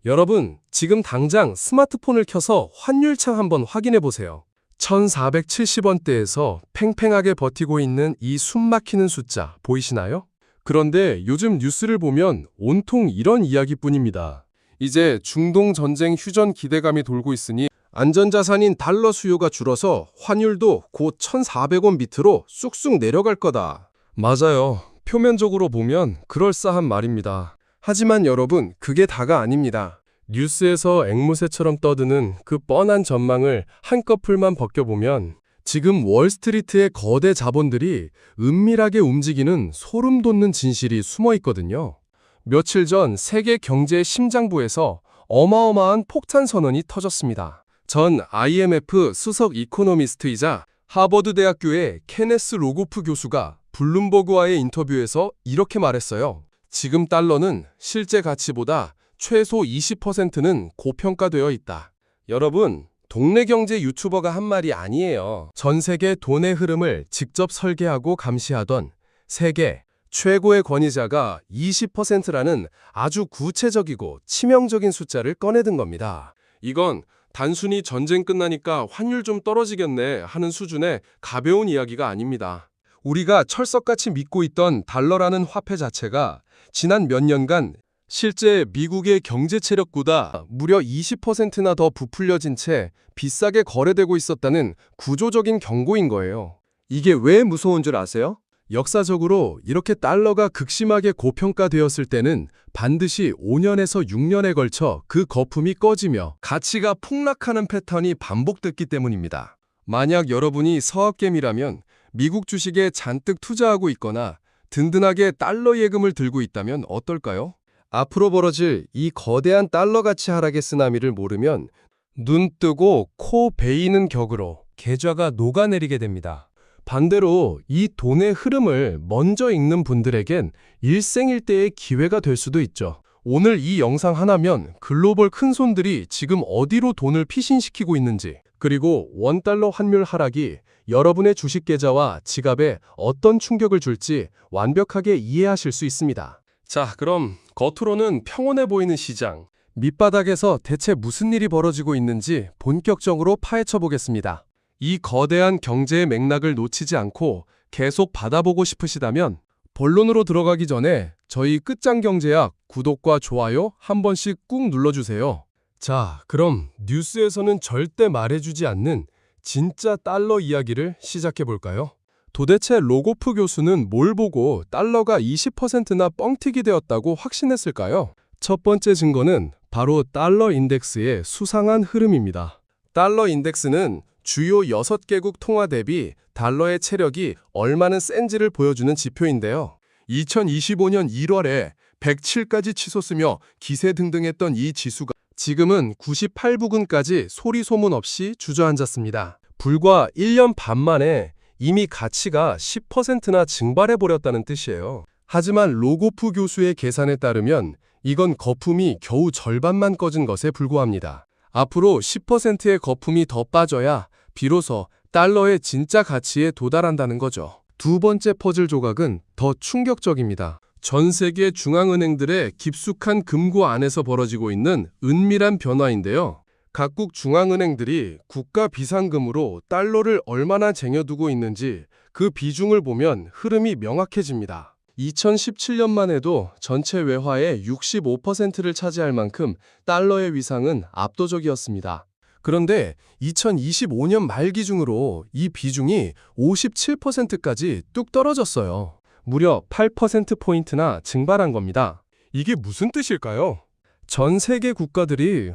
여러분, 지금 당장 스마트폰을 켜서 환율창 한번 확인해 보세요. 1470원대에서 팽팽하게 버티고 있는 이 숨막히는 숫자 보이시나요? 그런데 요즘 뉴스를 보면 온통 이런 이야기뿐입니다. 이제 중동 전쟁 휴전 기대감이 돌고 있으니 안전자산인 달러 수요가 줄어서 환율도 곧 1,400원 밑으로 쑥쑥 내려갈 거다. 맞아요. 표면적으로 보면 그럴싸한 말입니다. 하지만 여러분, 그게 다가 아닙니다. 뉴스에서 앵무새처럼 떠드는 그 뻔한 전망을 한꺼풀만 벗겨보면 지금 월스트리트의 거대 자본들이 은밀하게 움직이는 소름 돋는 진실이 숨어 있거든요. 며칠 전 세계 경제 심장부에서 어마어마한 폭탄 선언이 터졌습니다. 전 IMF 수석 이코노미스트이자 하버드 대학교의 케네스 로고프 교수가 블룸버그와의 인터뷰에서 이렇게 말했어요. 지금 달러는 실제 가치보다 최소 20%는 고평가되어 있다. 여러분, 동네 경제 유튜버가 한 말이 아니에요. 전 세계 돈의 흐름을 직접 설계하고 감시하던 세계 최고의 권위자가 20%라는 아주 구체적이고 치명적인 숫자를 꺼내든 겁니다. 이건 단순히 전쟁 끝나니까 환율 좀 떨어지겠네 하는 수준의 가벼운 이야기가 아닙니다. 우리가 철석같이 믿고 있던 달러라는 화폐 자체가 지난 몇 년간 실제 미국의 경제 체력보다 무려 20%나 더 부풀려진 채 비싸게 거래되고 있었다는 구조적인 경고인 거예요. 이게 왜 무서운 줄 아세요? 역사적으로 이렇게 달러가 극심하게 고평가되었을 때는 반드시 5년에서 6년에 걸쳐 그 거품이 꺼지며 가치가 폭락하는 패턴이 반복됐기 때문입니다. 만약 여러분이 서학개미라면 미국 주식에 잔뜩 투자하고 있거나 든든하게 달러 예금을 들고 있다면 어떨까요? 앞으로 벌어질 이 거대한 달러 가치 하락의 쓰나미를 모르면 눈 뜨고 코 베이는 격으로 계좌가 녹아내리게 됩니다. 반대로 이 돈의 흐름을 먼저 읽는 분들에겐 일생일대의 기회가 될 수도 있죠. 오늘 이 영상 하나면 글로벌 큰손들이 지금 어디로 돈을 피신시키고 있는지, 그리고 원달러 환율 하락이 여러분의 주식 계좌와 지갑에 어떤 충격을 줄지 완벽하게 이해하실 수 있습니다. 자, 그럼 겉으로는 평온해 보이는 시장, 밑바닥에서 대체 무슨 일이 벌어지고 있는지 본격적으로 파헤쳐 보겠습니다. 이 거대한 경제의 맥락을 놓치지 않고 계속 받아보고 싶으시다면 본론으로 들어가기 전에 저희 끝장경제학 구독과 좋아요 한 번씩 꾹 눌러주세요. 자, 그럼 뉴스에서는 절대 말해주지 않는 진짜 달러 이야기를 시작해 볼까요? 도대체 로고프 교수는 뭘 보고 달러가 20%나 뻥튀기 되었다고 확신했을까요? 첫 번째 증거는 바로 달러 인덱스의 수상한 흐름입니다. 달러 인덱스는 주요 6개국 통화 대비 달러의 체력이 얼마나 센지를 보여주는 지표인데요. 2025년 1월에 107까지 치솟으며 기세등등했던 이 지수가 지금은 98부근까지 소리 소문 없이 주저앉았습니다. 불과 1년 반 만에 이미 가치가 10%나 증발해버렸다는 뜻이에요. 하지만 로고프 교수의 계산에 따르면 이건 거품이 겨우 절반만 꺼진 것에 불과합니다. 앞으로 10%의 거품이 더 빠져야 비로소 달러의 진짜 가치에 도달한다는 거죠. 두 번째 퍼즐 조각은 더 충격적입니다. 전 세계 중앙은행들의 깊숙한 금고 안에서 벌어지고 있는 은밀한 변화인데요. 각국 중앙은행들이 국가 비상금으로 달러를 얼마나 쟁여두고 있는지 그 비중을 보면 흐름이 명확해집니다. 2017년만 해도 전체 외화의 65%를 차지할 만큼 달러의 위상은 압도적이었습니다. 그런데 2025년 말 기준으로 이 비중이 57%까지 뚝 떨어졌어요. 무려 8%포인트나 증발한 겁니다. 이게 무슨 뜻일까요? 전 세계 국가들이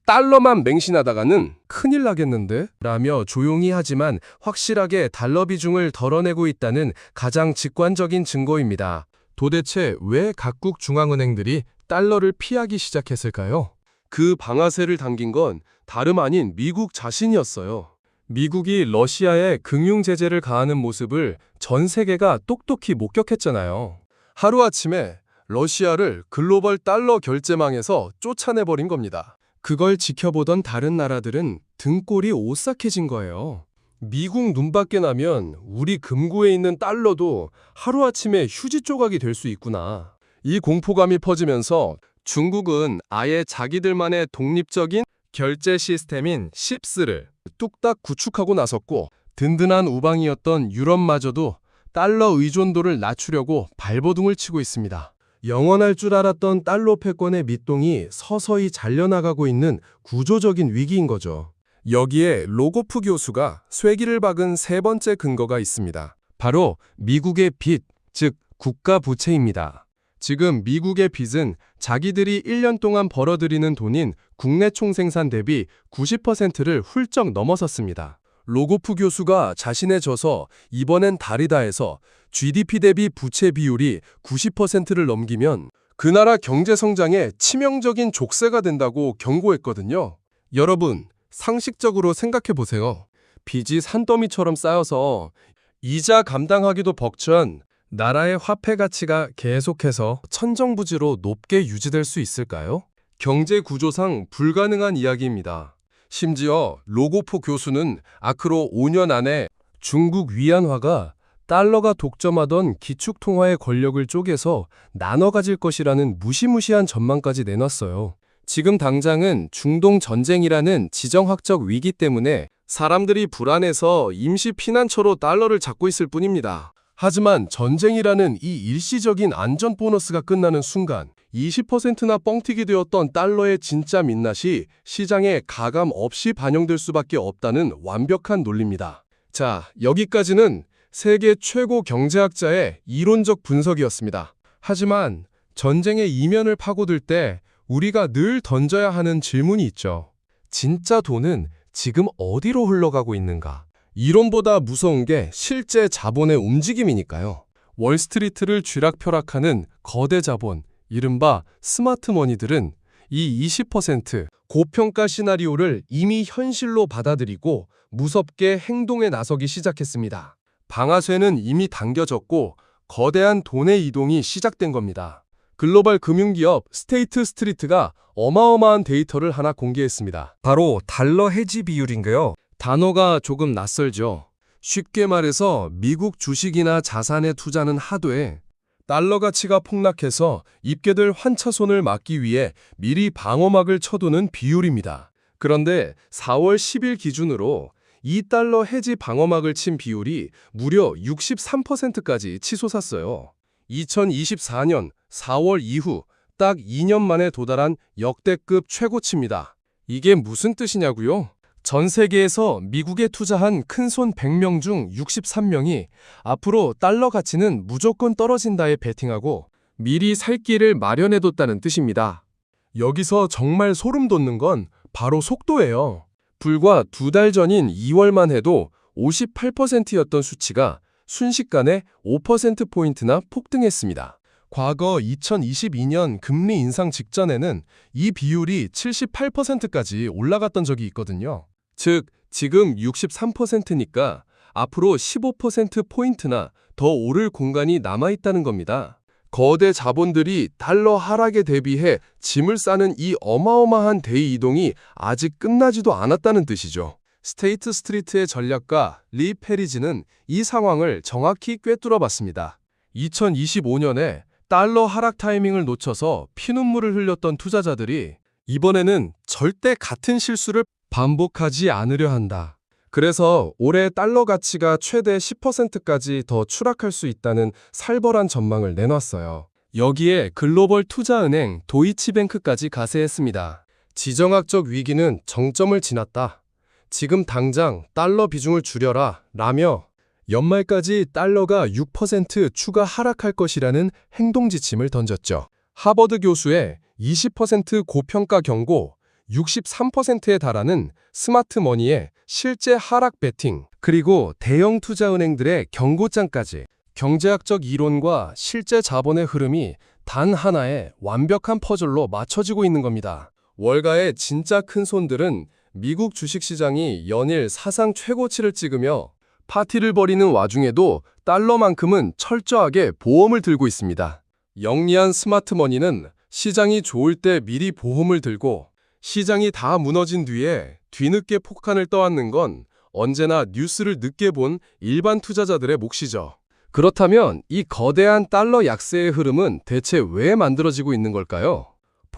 달러만 맹신하다가는 큰일 나겠는데? 라며 조용히 하지만 확실하게 달러 비중을 덜어내고 있다는 가장 직관적인 증거입니다. 도대체 왜 각국 중앙은행들이 달러를 피하기 시작했을까요? 그 방아쇠를 당긴 건 다름 아닌 미국 자신이었어요. 미국이 러시아에 금융 제재를 가하는 모습을 전 세계가 똑똑히 목격했잖아요. 하루아침에 러시아를 글로벌 달러 결제망에서 쫓아내버린 겁니다. 그걸 지켜보던 다른 나라들은 등골이 오싹해진 거예요. 미국 눈밖에 나면 우리 금고에 있는 달러도 하루아침에 휴지 조각이 될 수 있구나. 이 공포감이 퍼지면서 중국은 아예 자기들만의 독립적인 결제 시스템인 CIPS를 뚝딱 구축하고 나섰고 든든한 우방이었던 유럽마저도 달러 의존도를 낮추려고 발버둥을 치고 있습니다. 영원할 줄 알았던 달러 패권의 밑동이 서서히 잘려나가고 있는 구조적인 위기인 거죠. 여기에 로고프 교수가 쐐기를 박은 세 번째 근거가 있습니다. 바로 미국의 빚, 즉 국가 부채입니다. 지금 미국의 빚은 자기들이 1년 동안 벌어들이는 돈인 국내 총생산 대비 90%를 훌쩍 넘어섰습니다. 로고프 교수가 자신의 저서 이번엔 다르다에서 GDP 대비 부채 비율이 90%를 넘기면 그 나라 경제 성장에 치명적인 족쇄가 된다고 경고했거든요. 여러분, 상식적으로 생각해 보세요. 빚이 산더미처럼 쌓여서 이자 감당하기도 벅찬 나라의 화폐 가치가 계속해서 천정부지로 높게 유지될 수 있을까요? 경제 구조상 불가능한 이야기입니다. 심지어 로고프 교수는 앞으로 5년 안에 중국 위안화가 달러가 독점하던 기축통화의 권력을 쪼개서 나눠 가질 것이라는 무시무시한 전망까지 내놨어요. 지금 당장은 중동 전쟁이라는 지정학적 위기 때문에 사람들이 불안해서 임시 피난처로 달러를 잡고 있을 뿐입니다. 하지만 전쟁이라는 이 일시적인 안전 보너스가 끝나는 순간 20%나 뻥튀기 되었던 달러의 진짜 민낯이 시장에 가감 없이 반영될 수밖에 없다는 완벽한 논리입니다. 자, 여기까지는 세계 최고 경제학자의 이론적 분석이었습니다. 하지만 전쟁의 이면을 파고들 때 우리가 늘 던져야 하는 질문이 있죠. 진짜 돈은 지금 어디로 흘러가고 있는가? 이론보다 무서운 게 실제 자본의 움직임이니까요. 월스트리트를 쥐락펴락하는 거대 자본, 이른바 스마트머니들은 이 20% 고평가 시나리오를 이미 현실로 받아들이고 무섭게 행동에 나서기 시작했습니다. 방아쇠는 이미 당겨졌고 거대한 돈의 이동이 시작된 겁니다. 글로벌 금융기업 스테이트 스트리트가 어마어마한 데이터를 하나 공개했습니다. 바로 달러 해지 비율인데요. 단어가 조금 낯설죠. 쉽게 말해서 미국 주식이나 자산에 투자는 하되 달러 가치가 폭락해서 입게될 환차손을 막기 위해 미리 방어막을 쳐두는 비율입니다. 그런데 4월 10일 기준으로 이 달러 해지 방어막을 친 비율이 무려 63%까지 치솟았어요. 2024년 4월 이후 딱 2년 만에 도달한 역대급 최고치입니다. 이게 무슨 뜻이냐고요? 전 세계에서 미국에 투자한 큰손 100명 중 63명이 앞으로 달러 가치는 무조건 떨어진다에 베팅하고 미리 살 길을 마련해뒀다는 뜻입니다. 여기서 정말 소름 돋는 건 바로 속도예요. 불과 2달 전인 2월만 해도 58%였던 수치가 순식간에 5%포인트나 폭등했습니다. 과거 2022년 금리 인상 직전에는 이 비율이 78%까지 올라갔던 적이 있거든요. 즉, 지금 63%니까 앞으로 15%포인트나 더 오를 공간이 남아있다는 겁니다. 거대 자본들이 달러 하락에 대비해 짐을 싸는 이 어마어마한 대이동이 아직 끝나지도 않았다는 뜻이죠. 스테이트 스트리트의 전략가 리 페리지는 이 상황을 정확히 꿰뚫어봤습니다. 2025년에 달러 하락 타이밍을 놓쳐서 피눈물을 흘렸던 투자자들이 이번에는 절대 같은 실수를 반복하지 않으려 한다. 그래서 올해 달러 가치가 최대 10%까지 더 추락할 수 있다는 살벌한 전망을 내놨어요. 여기에 글로벌 투자은행 도이치뱅크까지 가세했습니다. 지정학적 위기는 정점을 지났다. 지금 당장 달러 비중을 줄여라 라며 연말까지 달러가 6% 추가 하락할 것이라는 행동 지침을 던졌죠. 하버드 교수의 20% 고평가 경고, 63%에 달하는 스마트머니의 실제 하락 베팅, 그리고 대형 투자은행들의 경고장까지 경제학적 이론과 실제 자본의 흐름이 단 하나의 완벽한 퍼즐로 맞춰지고 있는 겁니다. 월가의 진짜 큰 손들은 미국 주식시장이 연일 사상 최고치를 찍으며 파티를 벌이는 와중에도 달러만큼은 철저하게 보험을 들고 있습니다. 영리한 스마트머니는 시장이 좋을 때 미리 보험을 들고 시장이 다 무너진 뒤에 뒤늦게 폭탄을 떠안는 건 언제나 뉴스를 늦게 본 일반 투자자들의 몫이죠. 그렇다면 이 거대한 달러 약세의 흐름은 대체 왜 만들어지고 있는 걸까요?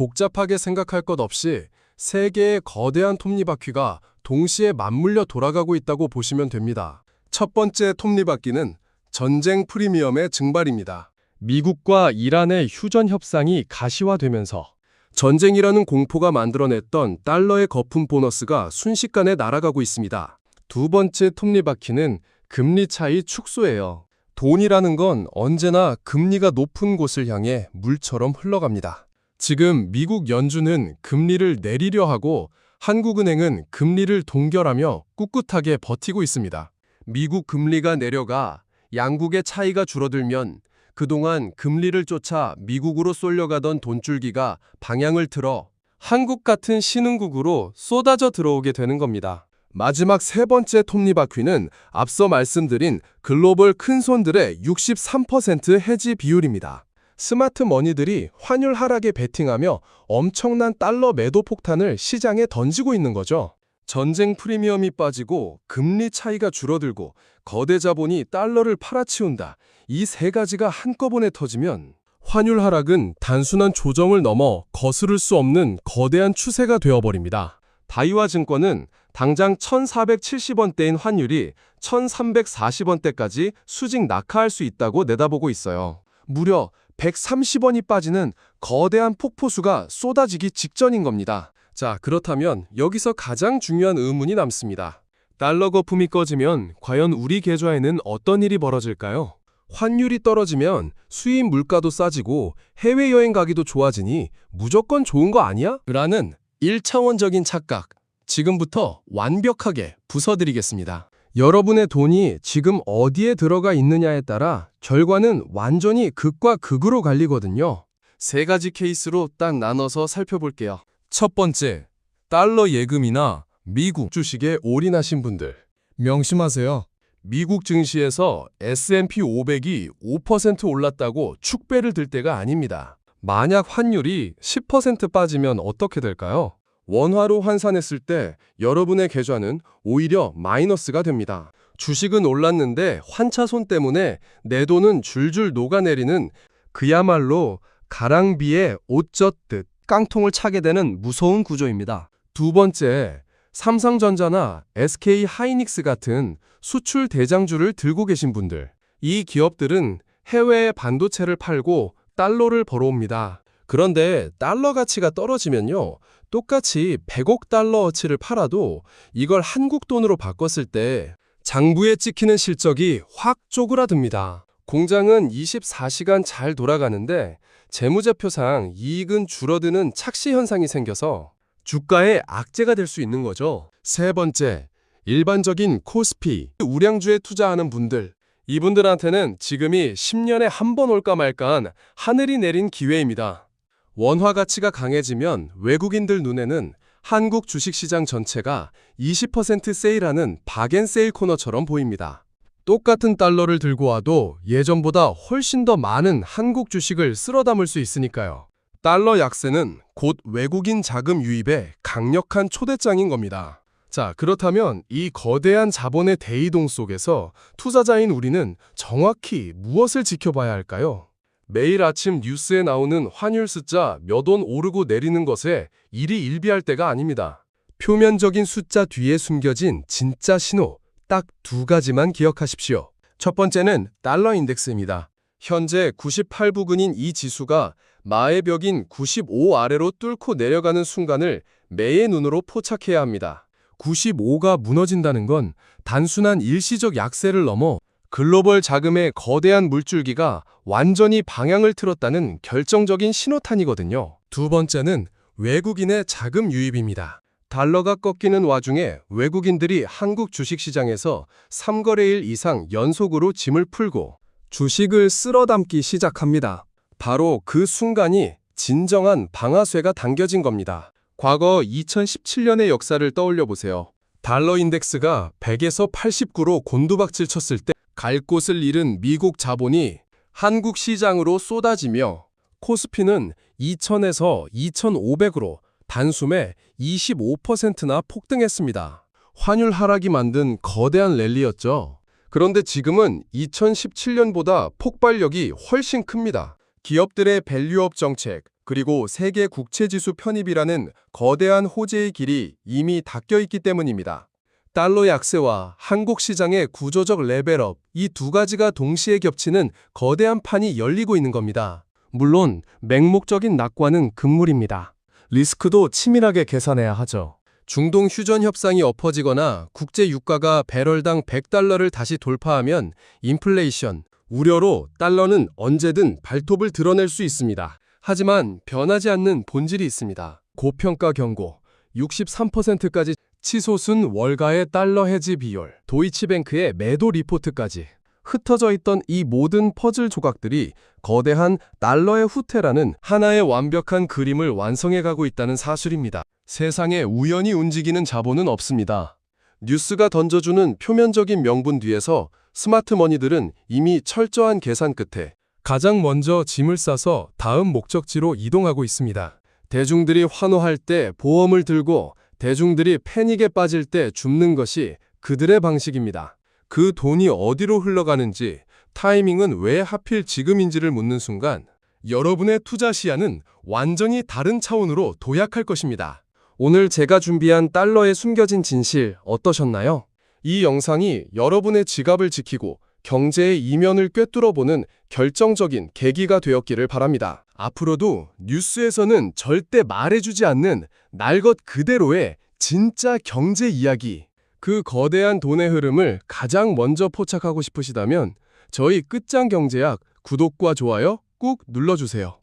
복잡하게 생각할 것 없이 세 개의 거대한 톱니바퀴가 동시에 맞물려 돌아가고 있다고 보시면 됩니다. 첫 번째 톱니바퀴는 전쟁 프리미엄의 증발입니다. 미국과 이란의 휴전 협상이 가시화되면서 전쟁이라는 공포가 만들어냈던 달러의 거품 보너스가 순식간에 날아가고 있습니다. 두 번째 톱니바퀴는 금리 차이 축소예요. 돈이라는 건 언제나 금리가 높은 곳을 향해 물처럼 흘러갑니다. 지금 미국 연준은 금리를 내리려 하고 한국은행은 금리를 동결하며 꿋꿋하게 버티고 있습니다. 미국 금리가 내려가 양국의 차이가 줄어들면 그동안 금리를 쫓아 미국으로 쏠려가던 돈줄기가 방향을 틀어 한국 같은 신흥국으로 쏟아져 들어오게 되는 겁니다. 마지막 세 번째 톱니바퀴는 앞서 말씀드린 글로벌 큰손들의 63% 해지 비율입니다. 스마트 머니들이 환율 하락에 베팅하며 엄청난 달러 매도 폭탄을 시장에 던지고 있는 거죠. 전쟁 프리미엄이 빠지고 금리 차이가 줄어들고 거대 자본이 달러를 팔아치운다. 이 세 가지가 한꺼번에 터지면 환율 하락은 단순한 조정을 넘어 거스를 수 없는 거대한 추세가 되어버립니다. 다이와 증권은 당장 1,470원대인 환율이 1,340원대까지 수직 낙하할 수 있다고 내다보고 있어요. 무려 130원이 빠지는 거대한 폭포수가 쏟아지기 직전인 겁니다. 자, 그렇다면 여기서 가장 중요한 의문이 남습니다. 달러 거품이 꺼지면 과연 우리 계좌에는 어떤 일이 벌어질까요? 환율이 떨어지면 수입 물가도 싸지고 해외여행 가기도 좋아지니 무조건 좋은 거 아니야? 라는 1차원적인 착각, 지금부터 완벽하게 부숴드리겠습니다. 여러분의 돈이 지금 어디에 들어가 있느냐에 따라 결과는 완전히 극과 극으로 갈리거든요. 세 가지 케이스로 딱 나눠서 살펴볼게요. 첫 번째, 달러 예금이나 미국 주식에 올인하신 분들. 명심하세요. 미국 증시에서 S&P 500이 5% 올랐다고 축배를 들 때가 아닙니다. 만약 환율이 10% 빠지면 어떻게 될까요? 원화로 환산했을 때 여러분의 계좌는 오히려 마이너스가 됩니다. 주식은 올랐는데 환차손 때문에 내 돈은 줄줄 녹아내리는 그야말로 가랑비에 옷 젖듯 깡통을 차게 되는 무서운 구조입니다. 두 번째, 삼성전자나 SK 하이닉스 같은 수출 대장주를 들고 계신 분들. 이 기업들은 해외에 반도체를 팔고 달러를 벌어옵니다. 그런데 달러 가치가 떨어지면요, 똑같이 100억 달러어치를 팔아도 이걸 한국 돈으로 바꿨을 때 장부에 찍히는 실적이 확 쪼그라듭니다. 공장은 24시간 잘 돌아가는데 재무제표상 이익은 줄어드는 착시 현상이 생겨서 주가에 악재가 될 수 있는 거죠. 세 번째, 일반적인 코스피, 우량주에 투자하는 분들. 이분들한테는 지금이 10년에 한 번 올까 말까한 하늘이 내린 기회입니다. 원화 가치가 강해지면 외국인들 눈에는 한국 주식시장 전체가 20% 세일하는 박앤세일 코너처럼 보입니다. 똑같은 달러를 들고 와도 예전보다 훨씬 더 많은 한국 주식을 쓸어 담을 수 있으니까요. 달러 약세는 곧 외국인 자금 유입의 강력한 초대장인 겁니다. 자, 그렇다면 이 거대한 자본의 대이동 속에서 투자자인 우리는 정확히 무엇을 지켜봐야 할까요? 매일 아침 뉴스에 나오는 환율 숫자 몇 원 오르고 내리는 것에 일희일비할 때가 아닙니다. 표면적인 숫자 뒤에 숨겨진 진짜 신호, 딱 두 가지만 기억하십시오. 첫 번째는 달러 인덱스입니다. 현재 98부근인 이 지수가 마의 벽인 95 아래로 뚫고 내려가는 순간을 매의 눈으로 포착해야 합니다. 95가 무너진다는 건 단순한 일시적 약세를 넘어 글로벌 자금의 거대한 물줄기가 완전히 방향을 틀었다는 결정적인 신호탄이거든요. 두 번째는 외국인의 자금 유입입니다. 달러가 꺾이는 와중에 외국인들이 한국 주식시장에서 3거래일 이상 연속으로 짐을 풀고 주식을 쓸어 담기 시작합니다. 바로 그 순간이 진정한 방아쇠가 당겨진 겁니다. 과거 2017년의 역사를 떠올려 보세요. 달러 인덱스가 100에서 89로 곤두박질 쳤을 때 갈 곳을 잃은 미국 자본이 한국 시장으로 쏟아지며 코스피는 2000에서 2500으로 단숨에 25%나 폭등했습니다. 환율 하락이 만든 거대한 랠리였죠. 그런데 지금은 2017년보다 폭발력이 훨씬 큽니다. 기업들의 밸류업 정책, 그리고 세계 국채지수 편입이라는 거대한 호재의 길이 이미 닫혀 있기 때문입니다. 달러의 약세와 한국 시장의 구조적 레벨업, 이 두 가지가 동시에 겹치는 거대한 판이 열리고 있는 겁니다. 물론 맹목적인 낙관은 금물입니다. 리스크도 치밀하게 계산해야 하죠. 중동 휴전 협상이 엎어지거나 국제 유가가 배럴당 100달러를 다시 돌파하면 인플레이션, 우려로 달러는 언제든 발톱을 드러낼 수 있습니다. 하지만 변하지 않는 본질이 있습니다. 고평가 경고, 63%까지 치솟은 월가의 달러 해지 비율, 도이치뱅크의 매도 리포트까지 흩어져 있던 이 모든 퍼즐 조각들이 거대한 달러의 후퇴라는 하나의 완벽한 그림을 완성해가고 있다는 사실입니다. 세상에 우연히 움직이는 자본은 없습니다. 뉴스가 던져주는 표면적인 명분 뒤에서 스마트머니들은 이미 철저한 계산 끝에 가장 먼저 짐을 싸서 다음 목적지로 이동하고 있습니다. 대중들이 환호할 때 보험을 들고 대중들이 패닉에 빠질 때 줍는 것이 그들의 방식입니다. 그 돈이 어디로 흘러가는지, 타이밍은 왜 하필 지금인지를 묻는 순간 여러분의 투자 시야는 완전히 다른 차원으로 도약할 것입니다. 오늘 제가 준비한 달러의 숨겨진 진실 어떠셨나요? 이 영상이 여러분의 지갑을 지키고 경제의 이면을 꿰뚫어보는 결정적인 계기가 되었기를 바랍니다. 앞으로도 뉴스에서는 절대 말해주지 않는 날 것 그대로의 진짜 경제 이야기, 그 거대한 돈의 흐름을 가장 먼저 포착하고 싶으시다면 저희 끝장 경제학 구독과 좋아요 꾹 눌러주세요.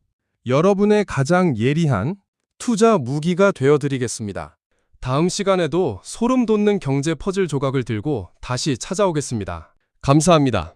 여러분의 가장 예리한 투자 무기가 되어드리겠습니다. 다음 시간에도 소름 돋는 경제 퍼즐 조각을 들고 다시 찾아오겠습니다. 감사합니다.